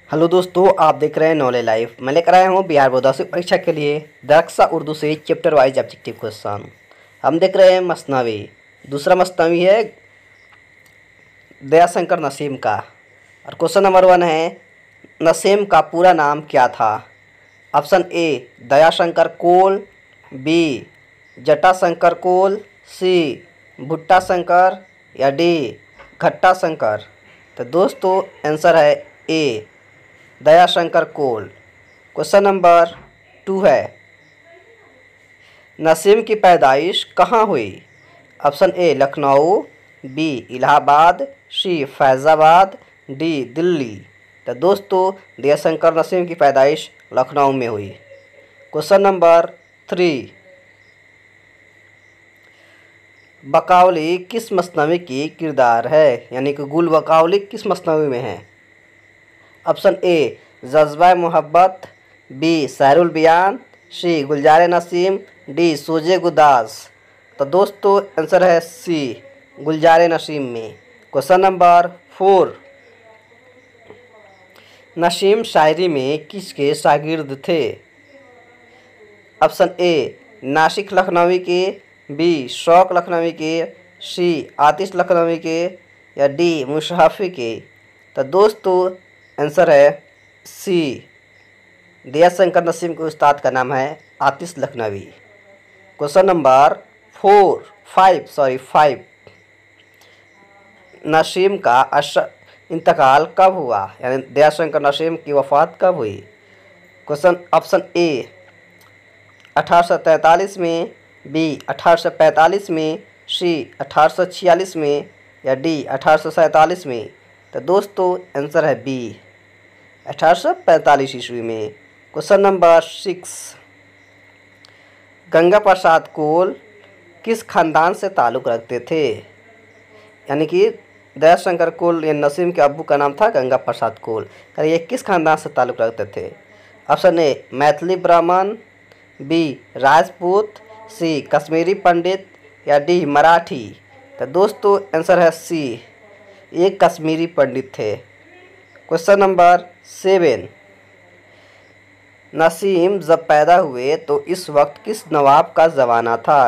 Hello दोस्तों, आप देख रहे हैं नॉलेज लाइफ। मैं लेकर आया हूँ बिहार बोर्ड वार्षिक परीक्षा के लिए दरक्षा उर्दू से चैप्टर वाइज ऑब्जेक्टिव क्वेश्चन। हम देख रहे हैं मसनवी। दूसरा मसनवी है दयाशंकर नसीम का। और क्वेश्चन नंबर 1 है, नसीम का पूरा नाम क्या था? Option A Dayashankar Kaul, B Jatashankar Kaul, C Bhutta Shankar या डी घट्टा शंकर। तो दोस्तों आंसर है A Dayashankar Kaul. Question number 2 है, नसीम की पैदाइश कहाँ हुई? Option A Lucknow, B Allahabad, C Faizabad, D Delhi. तो दोस्तों दयाशंकर नसीम की पैदाइश लखनऊ में हुई। क्वेश्चन नंबर 3, बकावली किस मसनवी की किरदार है? यानी कि गुल बकावली किस मसनवी में है? ऑप्शन ए जज्बा मोहब्बत, बी सहरुल बयान, सी गुलजार नसीम, डी सोजे गुदास। तो दोस्तों आंसर है सी गुलजार नसीम में। क्वेश्चन नंबर 4, नसीम शायरी में किसके शागिर्द थे? ऑप्शन ए नासिक लखनवी के, बी शौक लखनवी के, सी आतिश लखनवी के या डी मुशहफ़ी के। तो दोस्तों आंसर है सी दयाशंकर नसीम के उस्ताद का नाम है आतिश लखनवी। क्वेश्चन नंबर 5, नसीम का इंतकाल कब हुआ? यानी दयाशंकर नसीम की वफ़ात कब हुई? क्वेश्चन ऑप्शन ए 1843 में, बी 1845 में, सी 1846 में या डी 1847 में। तो दोस्तों आंसर है बी 1845 ईस्वी में। क्वेश्चन नंबर 6, गंगा प्रसाद कोल किस खानदान से ताल्लुक़ रखते थे? यानी कि दयाशंकर कोल या नसीम के अब्बू का नाम था गंगा प्रसाद कोल। ये किस खानदान से ताल्लुक़ रखते थे? ऑप्शन ए मैथिली ब्राह्मण, बी राजपूत, सी कश्मीरी पंडित या डी मराठी। तो दोस्तों आंसर है सी एक कश्मीरी पंडित थे। क्वेश्चन नंबर 7, नसीम जब पैदा हुए तो इस वक्त किस नवाब का ज़माना था?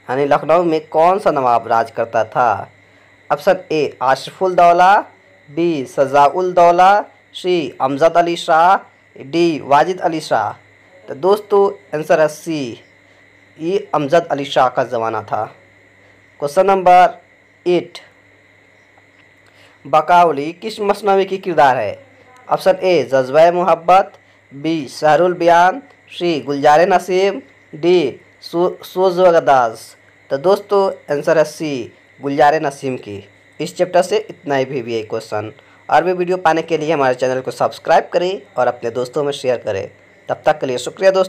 यानी लखनऊ में कौन सा नवाब राज करता था? Option A Asiful Daula, B Sajaul Daula, C Amjad Ali Shah, D Wajid Ali Shah. तो दोस्तों आंसर है सी ये अमजद अली शाह का ज़माना था। क्वेश्चन नंबर 8, बकावली किस मसनवी की किरदार है? ऑप्शन ए जज्बा मोहब्बत, बी सहरुल बयान, सी गुलजार नसीम, डी सोजगदास। तो दोस्तों आंसर है सी गुलजार नसीम की। इस चैप्टर से इतना ही भी है क्वेश्चन। और भी वीडियो पाने के लिए हमारे चैनल को सब्सक्राइब करें और अपने दोस्तों में शेयर करें। तब तक के लिए शुक्रिया दोस्तों।